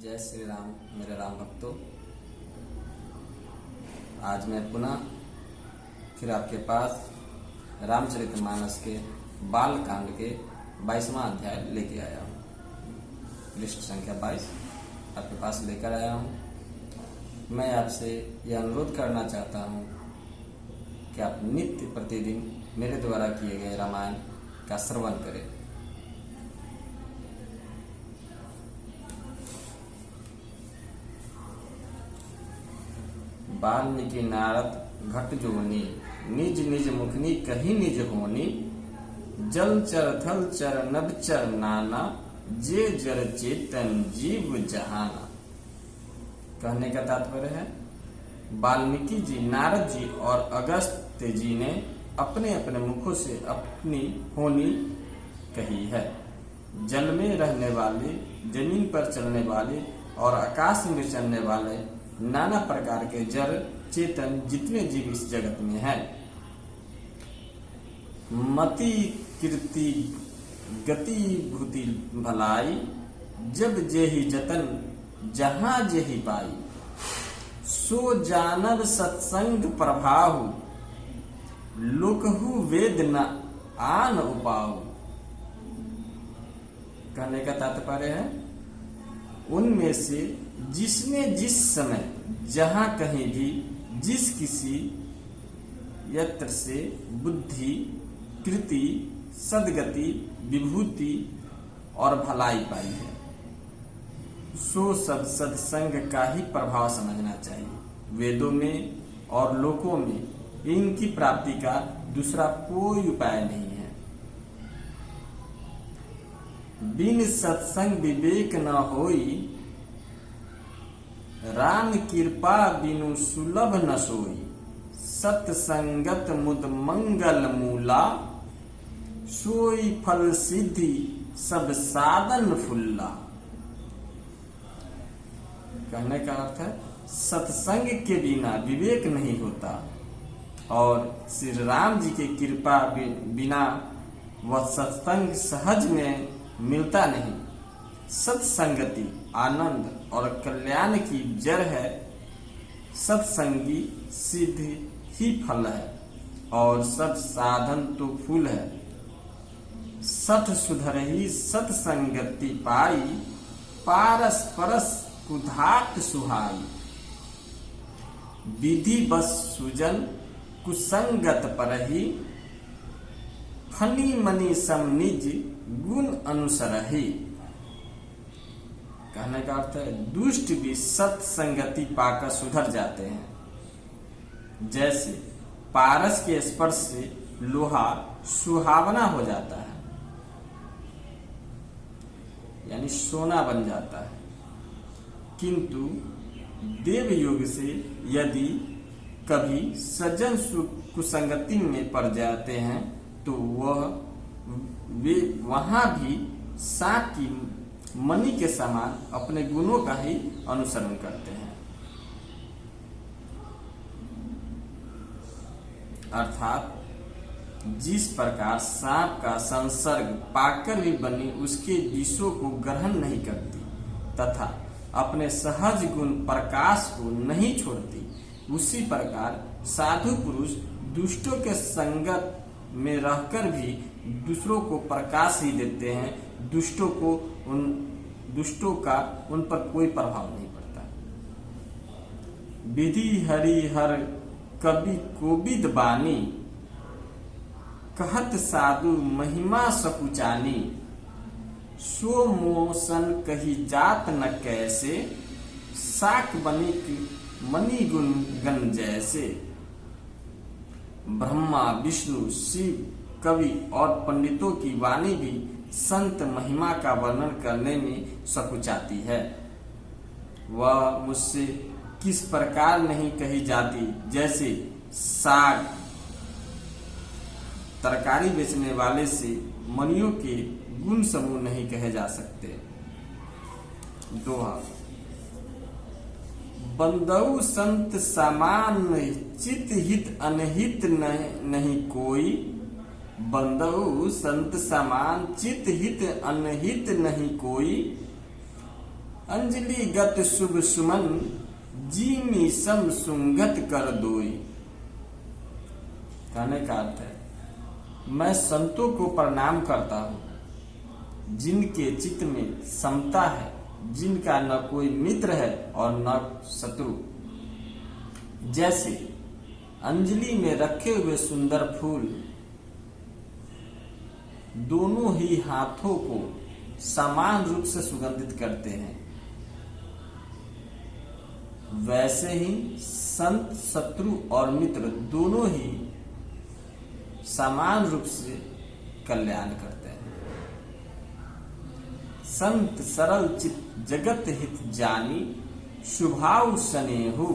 जय श्री राम मेरे राम भक्तों। आज मैं पुनः फिर आपके पास रामचरितमानस के बाल कांड के 22वां अध्याय लेके आया हूँ। पृष्ठ संख्या 22 आपके पास लेकर आया हूँ। मैं आपसे यह अनुरोध करना चाहता हूँ कि आप नित्य प्रतिदिन मेरे द्वारा किए गए रामायण का श्रवण करें। वाल्मीकि नारद घट जोनी, निज निज मुखनी कही निज होनी। जल चर थल चर नभ चर नाना, जे जर चेतन जीव जहाना। कहने का तात्पर्य है, वाल्मीकि जी, नारद जी और अगस्त्य जी ने अपने अपने मुखों से अपनी होनी कही है। जल में रहने वाले, जमीन पर चलने वाले और आकाश में चलने वाले नाना प्रकार के जड़ चेतन जितने जीव इस जगत में हैं, मति कीर्ति गति भूति भलाई, जब जेहि जतन जहां जेहि पाई। सो जानब सत्संग प्रभाहु, लोकहु वेद न आन उपाऊ। कहने का तात्पर्य है, उनमें से जिसने जिस समय जहां कहीं भी जिस किसी यत्र से बुद्धि कृति सदगति विभूति और भलाई पाई है, सो सब सत्संग का ही प्रभाव समझना चाहिए। वेदों में और लोकों में इनकी प्राप्ति का दूसरा कोई उपाय नहीं है। बिन सत्संग विवेक न होई, राम कृपा बिनु सुलभ न सोई। सत्संगत मुद मंगल मूला, सोई फल सिद्धि सब साधन फुल्ला। कहने का अर्थ है, सत्संग के बिना विवेक नहीं होता और श्री राम जी के कृपा बिना वह सत्संग सहज में मिलता नहीं। सत्संगति आनंद और कल्याण की जड़ है। सत्संगी सिद्धि ही फल है और सब साधन तो फूल है। सठ सुधरही सत्संगति पाई, पारस परस कुधात सुहाई। विधि बस सुजन कुसंगत परही, फनी मनी सम निज गुण अनुसरही। कहने का अर्थ है, दुष्ट भी सत्संगति पाकर सुधर जाते हैं। जैसे पारस के स्पर्श से लोहा सुहावना हो जाता है, यानी सोना बन जाता है, किंतु देव योग से यदि कभी सज्जन कुसंगति में पड़ जाते हैं तो वे वहां भी सांप की मणि के समान अपने गुणों का ही अनुसरण करते हैं। अर्थात जिस प्रकार सांप का संसर्ग पाकर भी बनी उसके विषों को ग्रहण नहीं करती तथा अपने सहज गुण प्रकाश को नहीं छोड़ती, उसी प्रकार साधु पुरुष दुष्टों के संगत में रहकर भी दूसरों को प्रकाश ही देते हैं। दुष्टों का उन पर कोई प्रभाव नहीं पड़ता। विधि हरि हर कवि कोविद बानी, कहत साधु महिमा सकुचानी। सो मोसन कही जात न कैसे, साक बनी मणि गुण गण जैसे। ब्रह्मा विष्णु शिव कवि और पंडितों की वाणी भी संत महिमा का वर्णन करने में सकुचाती है। वह मुझसे किस प्रकार नहीं कही जाती, जैसे साग तरकारी बेचने वाले से मणियों के गुण समूह नहीं कहे जा सकते। दोहा, बंदऊ संत समान चित हित अनहित नहीं कोई। बंदऊ संत समान चित हित अनहित नहीं कोई। अंजलि गत शुभ सुमन, जीमी सम सुंगत कर दोई। कहने का अर्थ है, मैं संतों को प्रणाम करता हूं जिनके चित्त में समता है, जिनका न कोई मित्र है और न शत्रु। जैसे अंजलि में रखे हुए सुंदर फूल दोनों ही हाथों को समान रूप से सुगंधित करते हैं, वैसे ही संत शत्रु और मित्र दोनों ही समान रूप से कल्याण करते हैं। संत सरल चित जगत हित जानी, शुभाव स्नेहु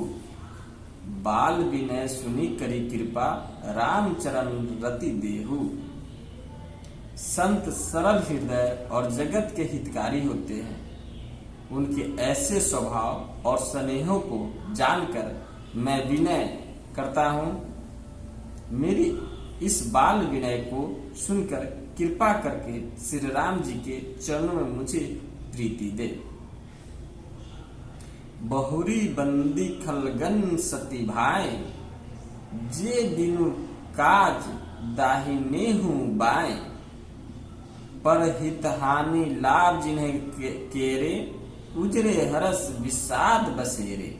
बाल विनय सुनी करी कृपा, राम चरण रति देहु। संत सरल हृदय और जगत के हितकारी होते हैं। उनके ऐसे स्वभाव और स्नेहों को जानकर मैं विनय करता हूं। मेरी इस बाल विनय को सुनकर कृपा करके श्री राम जी के चरणों में मुझे प्रीति दे। बहुरी बंदी खलगन सती भाई, जे बिनु काज दाहिने हूं बाएं। पर हित हानि लाभ जिन्हें केरे, उजरे हरस विषाद बसेरे।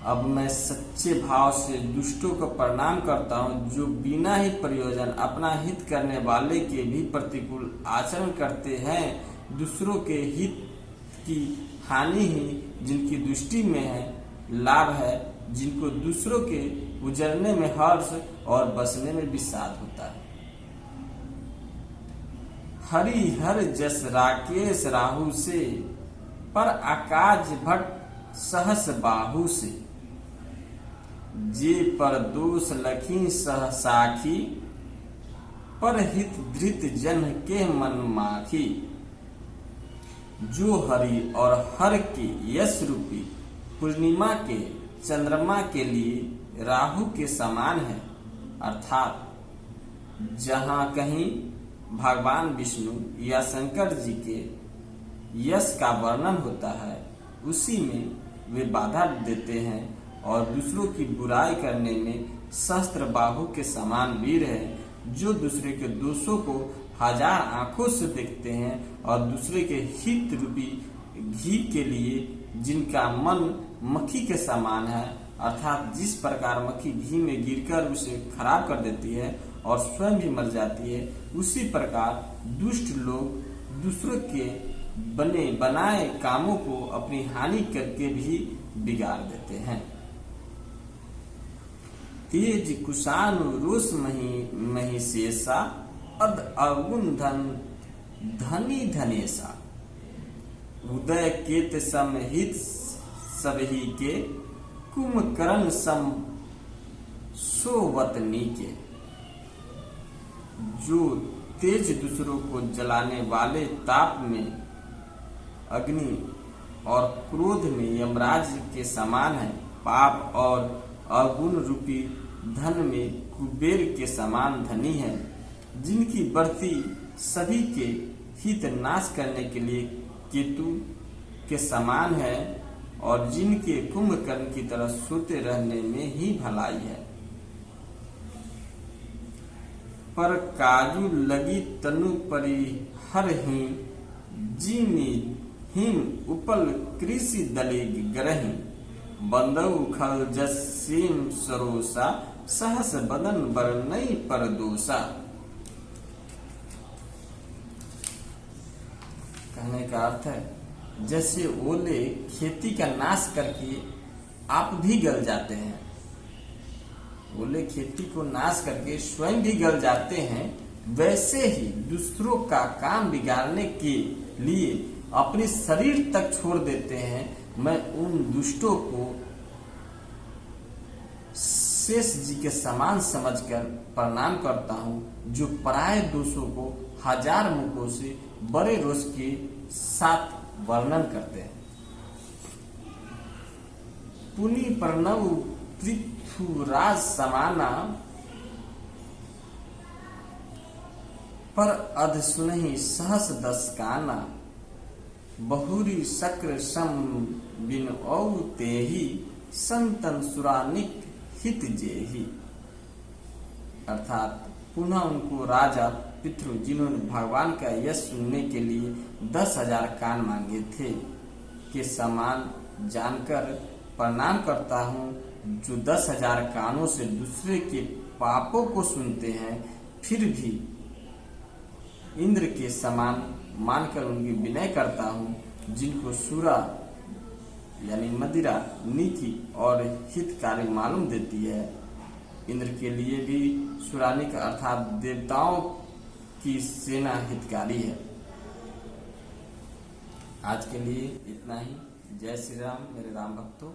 अब मैं सच्चे भाव से दुष्टों को प्रणाम करता हूं, जो बिना ही प्रयोजन अपना हित करने वाले के भी प्रतिकूल आचरण करते हैं। दूसरों के हित की हानि ही जिनकी दृष्टि में है, लाभ है जिनको दूसरों के उजरने में हर्ष और बसने में विषाद होता है। हरि हर जस राकेश राहु से, पर आकाश भट्ट सहस बाहु से। जे पर दोष लखी सह साखी, पर हित धृत जन के मन माखी। जो हरि और हर के यश रूपी पूर्णिमा के चंद्रमा के लिए राहु के समान है, अर्थात जहां कहीं भगवान विष्णु या शंकर जी के यश का वर्णन होता है, उसी में वे बाधा देते हैं और दूसरों की बुराई करने में सहस्त्र बाहु के समान वीर है, जो दूसरे के दोषों को हजार आंखों से देखते हैं और दूसरे के हित रूपी घी के लिए जिनका मन मक्खी के समान है, अर्थात जिस प्रकार मक्खी घी में गिरकर उसे खराब कर देती है और स्वयं भी मर जाती है, उसी प्रकार दुष्ट लोग दूसरों के बनाए कामों को अपनी हानि करके भी बिगाड़ देते हैं। तेज कुशानु रोष मही शेषा, अद अवगुण धनी धनेशा। उदय केत सम हित सबही के, कुंभकर्ण सम सोवतनी के। जो तेज दूसरों को जलाने वाले ताप में अग्नि और क्रोध में यमराज के समान है, पाप और अवगुण रूपी धन में कुबेर के समान धनी है। जिनकी बढ़ती सभी के हित नाश करने के लिए केतु के समान है और जिनके कुंभकर्ण की तरह सोते रहने में ही भलाई है। पर काजू लगी तनु परिहर ही, जीनी हिम उपल कृषि दले ग्रही। बंदऊ खल जसीम सरोसा, सहस बदन बरनई परदोसा। कहने का अर्थ है, जैसे ओले खेती का नाश करके आप भी गल जाते हैं, ओले खेती को नाश करके स्वयं भी गल जाते हैं, वैसे ही दूसरों का काम बिगाड़ने के लिए अपने शरीर तक छोड़ देते हैं। मैं उन दुष्टों को शेष जी के समान समझकर प्रणाम करता हूं, जो पराये दोषों को हजार मुखों से बड़े रोष के साथ वर्णन करते हैं। पुनि प्रणव पृथुराज समाना, पर अध सुनहि सहस दस काना। बहुरी शक्र सम बिन औ तेहि संतन सुरानिक हित जेहि। अर्थात पुनः उनको राजा पितृ जिन्होंने भगवान का यश सुनने के लिए 10,000 कान मांगे थे के समान जानकर प्रणाम करता हूँ, जो 10,000 कानों से दूसरे के पापों को सुनते हैं फिर भी इंद्र के समान मानकर उनकी विनय करता हूँ, जिनको सुरा यानी मदिरा नीति और हितकारी मालूम देती है। इंद्र के लिए भी सुरानिक अर्थात देवताओं की सेना हितकारी है। आज के लिए इतना ही। जय श्री राम मेरे राम भक्तों।